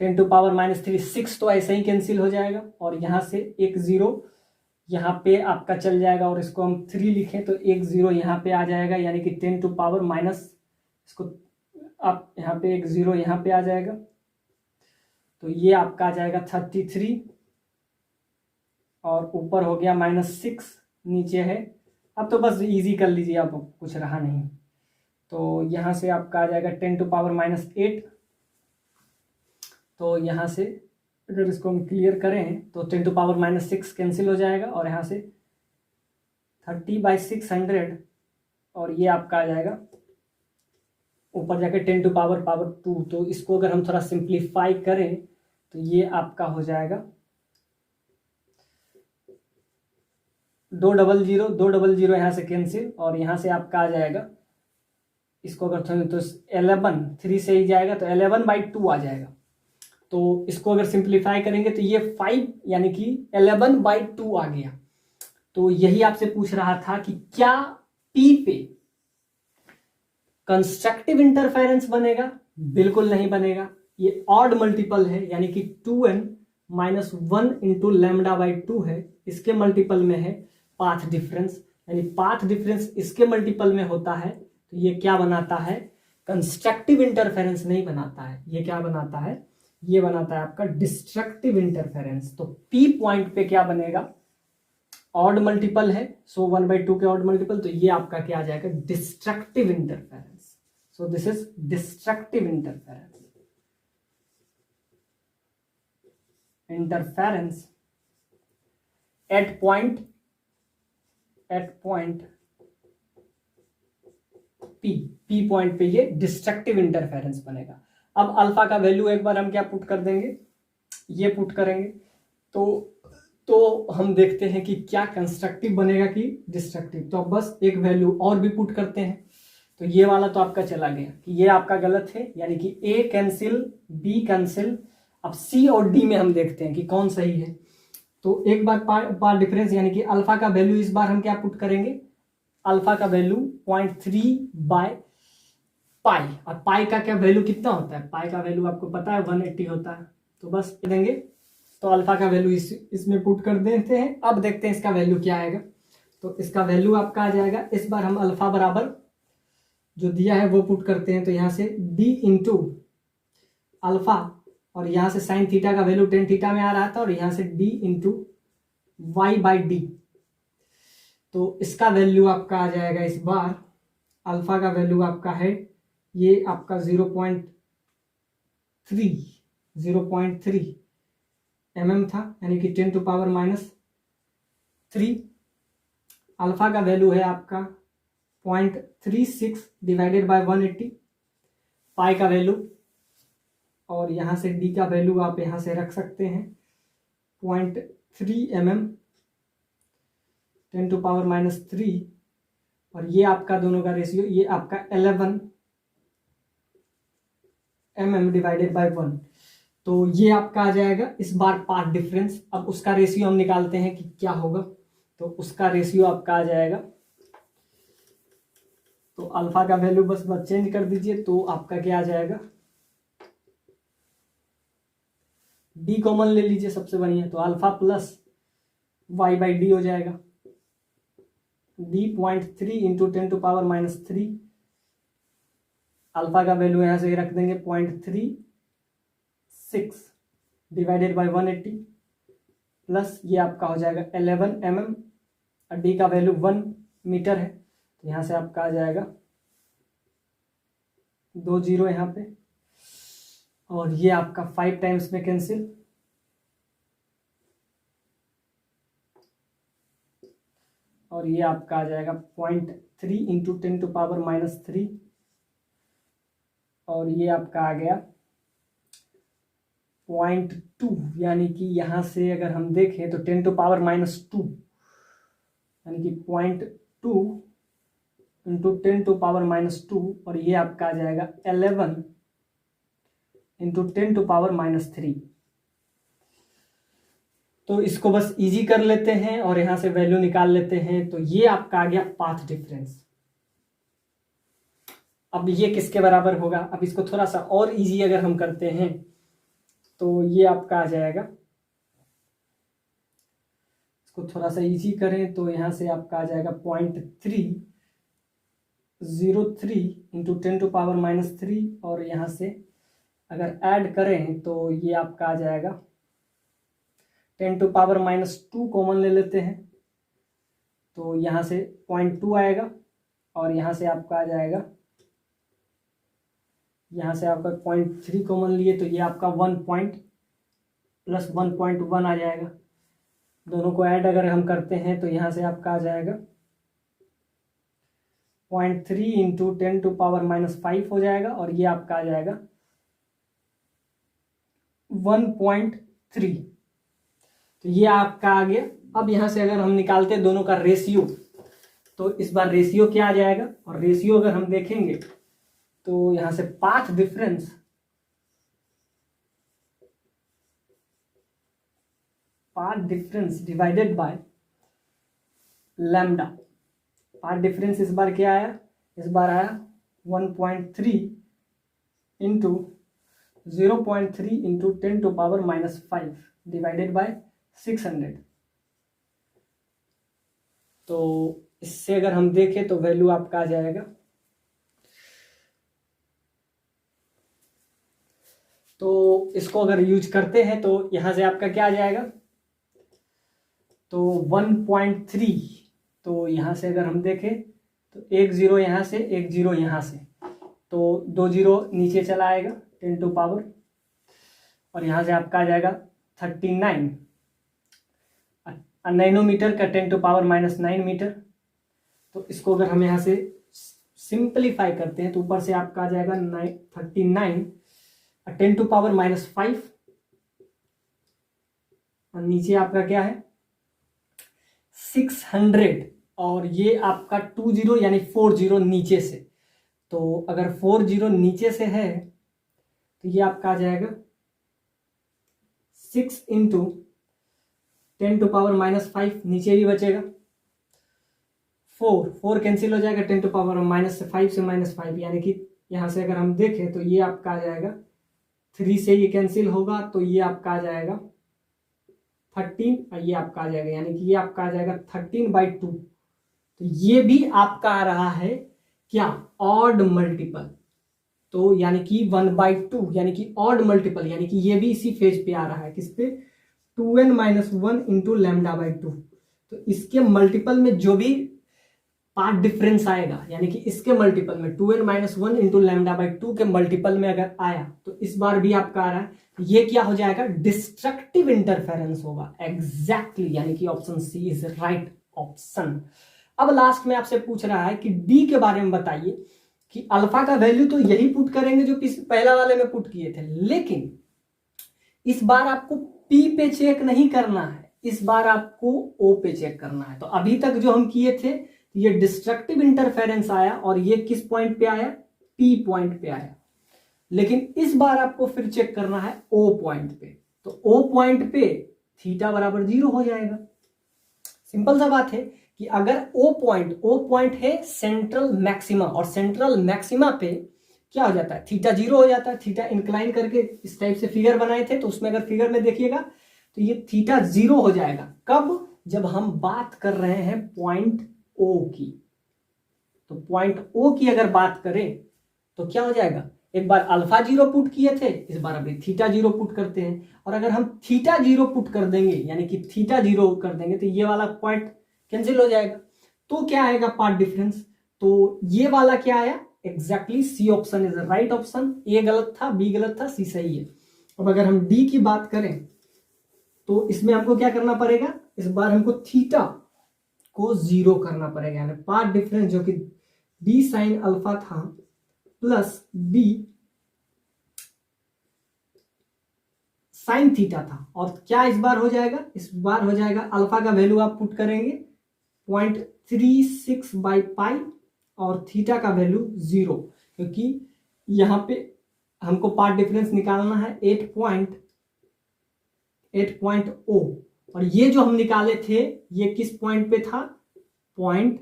10⁻³ 6 तो ऐसे ही कैंसिल हो जाएगा और यहाँ से एक जीरो यहाँ पे आपका चल जाएगा और इसको हम 3 लिखें तो एक जीरो यहाँ पे आ जाएगा, यानी कि 10⁻, इसको आप यहाँ पे एक जीरो यहाँ पे आ जाएगा, तो ये आपका आ जाएगा 33 और ऊपर हो गया -6 नीचे है। अब तो बस इजी कर लीजिए, अब कुछ रहा नहीं, तो यहाँ से आपका आ जाएगा 10⁻8। तो यहाँ से अगर इसको हम क्लियर करें तो 10⁻6 कैंसिल हो जाएगा और यहाँ से 30/600 और ये आपका आ जाएगा ऊपर जाके 10⁻²। तो इसको अगर हम थोड़ा सिंप्लीफाई करें तो ये आपका हो जाएगा 200 यहाँ से कैंसिल और यहाँ से आपका आ जाएगा, इसको अगर थोड़ा तो 11 3 से ही जाएगा तो 11/2 आ जाएगा। तो इसको अगर सिंप्लीफाई करेंगे तो ये 5 यानी कि 11/2 आ गया। तो यही आपसे पूछ रहा था कि क्या P पे कंस्ट्रक्टिव इंटरफेरेंस बनेगा? बिल्कुल नहीं बनेगा, ये ऑड मल्टीपल है, यानी कि 2n - 1 × λ/2 है, इसके मल्टीपल में है पाथ डिफरेंस, यानी पाथ डिफरेंस इसके मल्टीपल में होता है, तो ये क्या बनाता है, कंस्ट्रक्टिव इंटरफेरेंस नहीं बनाता है। ये क्या बनाता है, ये बनाता है आपका डिस्ट्रक्टिव इंटरफेरेंस। तो P पॉइंट पे क्या बनेगा, ऑड मल्टीपल है, सो 1/2 के ऑड मल्टीपल, तो ये आपका क्या आ जाएगा, destructive interference. So this is destructive interference. Interference at point P point पे ये डिस्ट्रक्टिव इंटरफेरेंस बनेगा। अब अल्फा का वैल्यू एक बार हम क्या पुट कर देंगे, ये पुट करेंगे तो हम देखते हैं कि क्या कंस्ट्रक्टिव बनेगा कि डिस्ट्रक्टिव। तो अब बस एक वैल्यू और भी पुट करते हैं, तो ये वाला तो आपका चला गया कि ये आपका गलत है, यानी कि A कैंसिल, B कैंसिल। अब C और D में हम देखते हैं कि कौन सही है। तो एक बार पार्ट डिफरेंस, यानी कि अल्फा का वैल्यू इस बार हम क्या पुट करेंगे, अल्फा का वैल्यू 0.3/पाई, और पाई का क्या वैल्यू कितना होता है, पाई का वैल्यू आपको पता है 180 होता है, तो बस देंगे। तो अल्फा का वैल्यू इसमें पुट कर देते हैं। अब देखते हैं इसका वैल्यू क्या आएगा। तो इसका वैल्यू आपका आ जाएगा, इस बार हम अल्फा बराबर जो दिया है वो पुट करते हैं, तो यहाँ से d इंटू अल्फा और यहाँ से साइन थीटा का वैल्यू टेन थीटा में आ रहा था और यहाँ से d इंटू y/d। तो इसका वैल्यू आपका आ जाएगा, इस बार अल्फा का वैल्यू आपका है ये आपका 0.3 mm था, यानी कि 10⁻³ अल्फा का वैल्यू है आपका 0.36 डिवाइडेड बाय 180 पाई का वैल्यू, और यहाँ से d का वैल्यू आप यहाँ से रख सकते हैं 0.3 mm 10⁻³ और ये आपका दोनों का रेशियो, ये आपका 11 mm डिवाइडेड बाय 1। तो ये आपका आ जाएगा इस बार पाथ डिफरेंस। अब उसका रेशियो हम निकालते हैं कि क्या होगा, तो उसका रेशियो आपका आ जाएगा, तो अल्फा का वैल्यू बस चेंज कर दीजिए, तो आपका क्या आ जाएगा, d कॉमन ले लीजिए सबसे बढ़िया, तो अल्फा प्लस y/d हो जाएगा, d 0.3 × 10⁻³ अल्फा का वैल्यू यहाँ से रख देंगे 0.36 डिवाइडेड बाय 180 प्लस ये आपका हो जाएगा 11 mm और d का वैल्यू 1 मीटर है, तो यहाँ से आपका आ जाएगा 2 0 यहाँ पे, और ये आपका 5 टाइम्स में कैंसिल, और ये आपका आ जाएगा 0.3 इंटू 10⁻³ और ये आपका आ गया 0.2, यानी कि यहाँ से अगर हम देखें तो 10⁻², यानी कि 0.2 इंटू 10⁻² और ये आपका आ जाएगा 11 इंटू 10⁻³ तो इसको बस इजी कर लेते हैं और यहां से वैल्यू निकाल लेते हैं। तो ये आपका आ गया पाथ डिफरेंस। अब ये किसके बराबर होगा? अब इसको थोड़ा सा और इजी अगर हम करते हैं तो ये आपका आ जाएगा, इसको थोड़ा सा इजी करें तो यहां से आपका आ जाएगा 0.303 इंटू 10⁻³ और यहां से अगर ऐड करें तो ये आपका आ जाएगा 10⁻² कॉमन ले लेते हैं तो यहाँ से 0.2 आएगा और यहाँ से आपका आ जाएगा, यहाँ से आपका 0.3 कॉमन लिए तो ये आपका 1+1.1 आ जाएगा। दोनों को ऐड अगर हम करते हैं तो यहाँ से आपका आ जाएगा 0.3 इंटू 10⁻5 हो जाएगा और ये आपका आ जाएगा 1.3। तो ये आपका आ गया। अब यहां से अगर हम निकालते हैं दोनों का रेशियो तो इस बार रेशियो क्या आ जाएगा, और रेशियो अगर हम देखेंगे तो यहां से path difference divided by lambda. Path difference इस बार क्या आया? इस बार आया 1.3 इंटू 0.3 इंटू 10⁻5 डिवाइडेड बाय 600। तो इससे अगर हम देखें तो वैल्यू आपका आ जाएगा, तो इसको अगर यूज करते हैं तो यहां से आपका क्या आ जाएगा, तो 1.3। तो यहां से अगर हम देखें तो एक 0 यहां से, एक 0 यहां से, तो 2 0 नीचे चला आएगा 10⁻, और यहां से आपका आ जाएगा 39 नैनोमीटर का 10⁻⁹ मीटर। तो इसको अगर हम यहाँ से सिंपलीफाई करते हैं तो ऊपर से आपका आ जाएगा 39 10⁻⁵ और नीचे आपका क्या है 600 और ये आपका 20 यानी 40 नीचे से। तो अगर 40 नीचे से है तो ये आपका आ जाएगा 6 इंटू 10⁻⁵, नीचे भी बचेगा 4 कैंसिल हो जाएगा 10⁻⁵ से -5, यानी कि यहां से अगर हम देखें तो ये आपका आ जाएगा 3 से ये कैंसिल होगा तो ये आपका आ जाएगा 13 और ये आपका आ जाएगा, यानी कि ये आपका आ जाएगा 13/2। तो ये भी आपका आ रहा है क्या, ऑड मल्टीपल। तो यानी कि 1/2 यानी कि ऑड मल्टीपल, यानी कि ये भी इसी फेज पे आ रहा है, किस पे 2n-1 इंटू λ/2। तो इसके मल्टीपल में जो भी पार्ट डिफरेंस आएगा, यानी कि इसके मल्टीपल में 2n-1 इंटू λ/2 के मल्टीपल में अगर आया तो इस बार भी आपका आ रहा है, ये क्या हो जाएगा, डिस्ट्रक्टिव इंटरफेरेंस होगा। एग्जैक्टली, यानी कि option C is right option. अब लास्ट में आपसे पूछ रहा है कि डी के बारे में बताइए कि अल्फा का वैल्यू तो यही पुट करेंगे जो पहला वाले में पुट किए थे, लेकिन इस बार आपको पी पे चेक नहीं करना है, इस बार आपको ओ पे चेक करना है। तो अभी तक जो हम किए थे ये डिस्ट्रक्टिव इंटरफेरेंस आया और ये किस पॉइंट पे आया, पी पॉइंट पे आया, लेकिन इस बार आपको फिर चेक करना है ओ पॉइंट पे। तो ओ पॉइंट पे थीटा बराबर 0 हो जाएगा। सिंपल सा बात है कि अगर ओ पॉइंट है सेंट्रल मैक्सिमा, और सेंट्रल मैक्सिमा पे क्या हो जाता है, थीटा 0 हो जाता है। थीटा इंक्लाइन करके इस टाइप से फिगर बनाए थे, तो उसमें अगर फिगर में देखिएगा तो ये थीटा 0 हो जाएगा। कब, जब हम बात कर रहे हैं पॉइंट ओ की। तो पॉइंट ओ की अगर बात करें तो क्या हो जाएगा, एक बार अल्फा 0 पुट किए थे, इस बार अभी थीटा 0 पुट करते हैं, और अगर हम थीटा 0 पुट कर देंगे, यानी कि थीटा 0 कर देंगे, तो ये वाला पॉइंट कैंसिल हो जाएगा। तो क्या आएगा पार्ट डिफरेंस, तो ये वाला क्या आया, exactly C option is right option. A गलत था, बी गलत था, सी सही है। अब अगर हम डी की बात करें तो इसमें हमको क्या करना पड़ेगा, इस बार हमको थीटा को 0 करना पड़ेगा, यानी पार्ट डिफरेंस जो कि b साइन अल्फा था प्लस b साइन थीटा था, और क्या इस बार हो जाएगा, इस बार हो जाएगा अल्फा का वैल्यू आप पुट करेंगे 0.36/पाई और थीटा का वैल्यू 0, क्योंकि यहाँ पे हमको पार्ट डिफरेंस निकालना है 8.0, और ये जो हम निकाले थे ये किस पॉइंट पे था, पॉइंट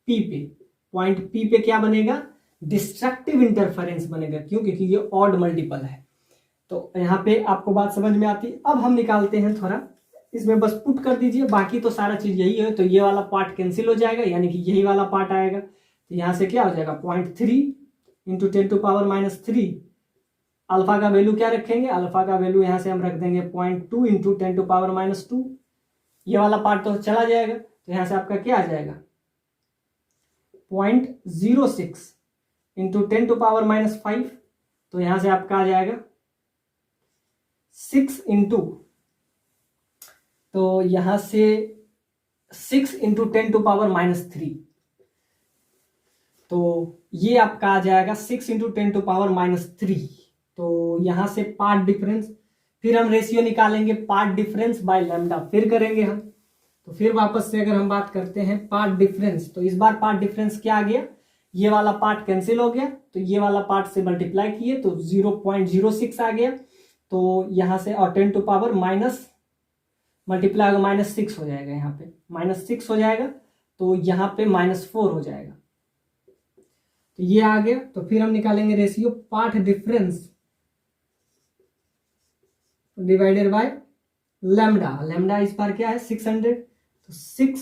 P पे। पॉइंट P पे क्या बनेगा, डिस्ट्रक्टिव इंटरफेरेंस बनेगा, क्यों, क्योंकि ये ऑड मल्टीपल है। तो यहाँ पे आपको बात समझ में आती। अब हम निकालते हैं थोड़ा, इसमें बस पुट कर दीजिए, बाकी तो सारा चीज यही है। तो ये वाला पार्ट कैंसिल हो जाएगा, यानी कि यही वाला पार्ट आएगा। तो यहाँ से क्या हो जाएगा 0.3 × 10⁻³ अल्फा का वैल्यू क्या रखेंगे, अल्फा का वैल्यू यहाँ से हम रख देंगे 0.2 × 10⁻²। ये वाला पार्ट तो चला जाएगा, तो यहाँ से आपका क्या आ जाएगा 0.06 × 10⁻⁵। तो यहाँ से आपका आ जाएगा 6 इंटू, तो यहां से 6 × 10⁻⁻3, तो ये आपका आ जाएगा 6 × 10⁻⁻3। तो यहां से पार्ट डिफरेंस, फिर हम रेशियो निकालेंगे पार्ट डिफरेंस बाय लैम्डा, फिर करेंगे हम। तो फिर वापस से अगर हम बात करते हैं पार्ट डिफरेंस, तो इस बार पार्ट डिफरेंस क्या आ गया, ये वाला पार्ट कैंसिल हो गया, तो ये वाला पार्ट से मल्टीप्लाई किए तो 0.06 आ गया। तो यहां से और 10⁻⁻ मल्टीप्लाई होगा -6 हो जाएगा, यहाँ पे -6 हो जाएगा, तो यहाँ पे -4 हो जाएगा। तो ये आ गया। तो फिर हम निकालेंगे ratio path difference divided by lambda. Lambda इस बार क्या है 600, तो 6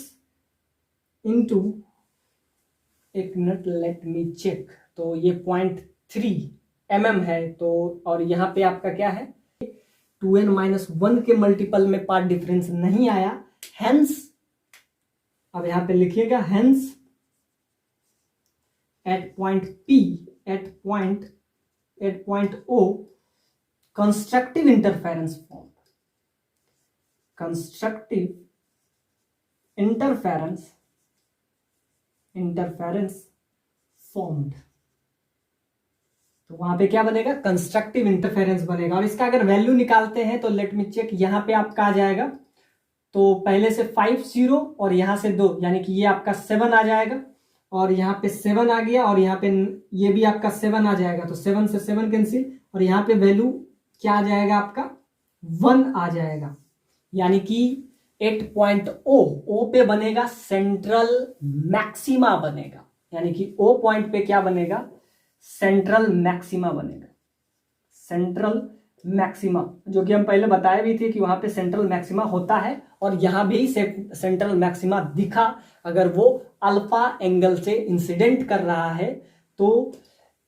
इंटू, एक मिनट लेट मी चेक, तो ये 0.3 mm है। तो और यहाँ पे आपका क्या है 2n-1 के मल्टीपल में पार्ट डिफरेंस नहीं आया, हेंस, अब यहां पे लिखिएगा hence at point P, at point O constructive interference form, constructive interference formed. तो वहां पे क्या बनेगा, कंस्ट्रक्टिव इंटरफेरेंस बनेगा। और इसका अगर वैल्यू निकालते हैं तो लेट मी चेक, यहां पे आपका आ जाएगा, तो पहले से 5 0 और यहां से 2, यानी कि ये आपका 7 आ जाएगा, और यहाँ पे 7 आ गया, और यहाँ पे ये भी आपका 7 आ जाएगा। तो 7 से 7 कैंसिल, और यहाँ पे वैल्यू क्या आ जाएगा आपका 1 आ जाएगा, यानी कि 8.O पे बनेगा सेंट्रल मैक्सिमा बनेगा, यानी कि O पॉइंट पे क्या बनेगा, सेंट्रल मैक्सिमा बनेगा। सेंट्रल मैक्सिमा, जो कि हम पहले बताए भी थे कि वहां पे सेंट्रल मैक्सिमा होता है, और यहां भी सेंट्रल मैक्सिमा दिखा अगर वो अल्फा एंगल से इंसिडेंट कर रहा है। तो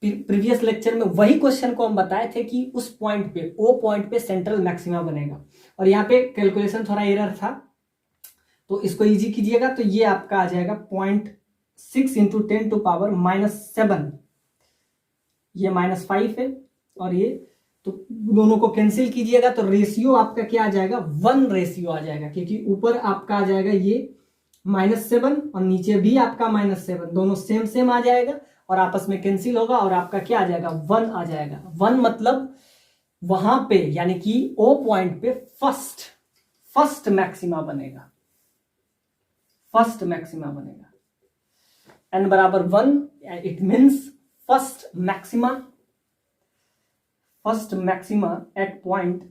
प्रीवियस लेक्चर में वही क्वेश्चन को हम बताए थे कि उस पॉइंट पे, ओ पॉइंट पे सेंट्रल मैक्सिमा बनेगा। और यहाँ पे कैलकुलेशन थोड़ा एरर था, तो इसको इजी कीजिएगा। तो ये आपका आ जाएगा 0.6 × 10⁻⁻7, ये -5 है, और ये तो दोनों को कैंसिल कीजिएगा, तो रेशियो आपका क्या आ जाएगा 1 रेशियो आ जाएगा, क्योंकि ऊपर आपका आ जाएगा ये -7 और नीचे भी आपका -7, दोनों सेम आ जाएगा और आपस में कैंसिल होगा, और आपका क्या आ जाएगा 1 आ जाएगा। 1 मतलब वहां पे, यानी कि O पॉइंट पे फर्स्ट मैक्सिमा बनेगा, फर्स्ट मैक्सिमा बनेगा। n बराबर 1, it means first maxima eight point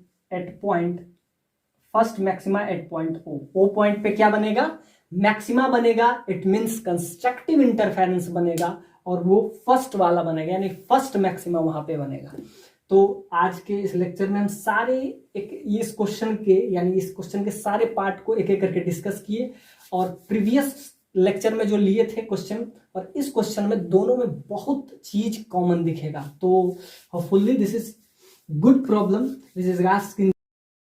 first maxima eight point O point पे क्या बनेगा, मैक्सिमा बनेगा, इट मीन्स कंस्ट्रक्टिव इंटरफेरेंस बनेगा, और वो फर्स्ट वाला बनेगा, यानी फर्स्ट मैक्सिमा वहां पे बनेगा। तो आज के इस लेक्चर में हम सारे इस क्वेश्चन के, यानी इस क्वेश्चन के सारे पार्ट को एक एक करके डिस्कस किए, और प्रीवियस लेक्चर में जो लिए थे क्वेश्चन और इस क्वेश्चन में दोनों में बहुत चीज कॉमन दिखेगा। तो hopefully this is good problem, this is asked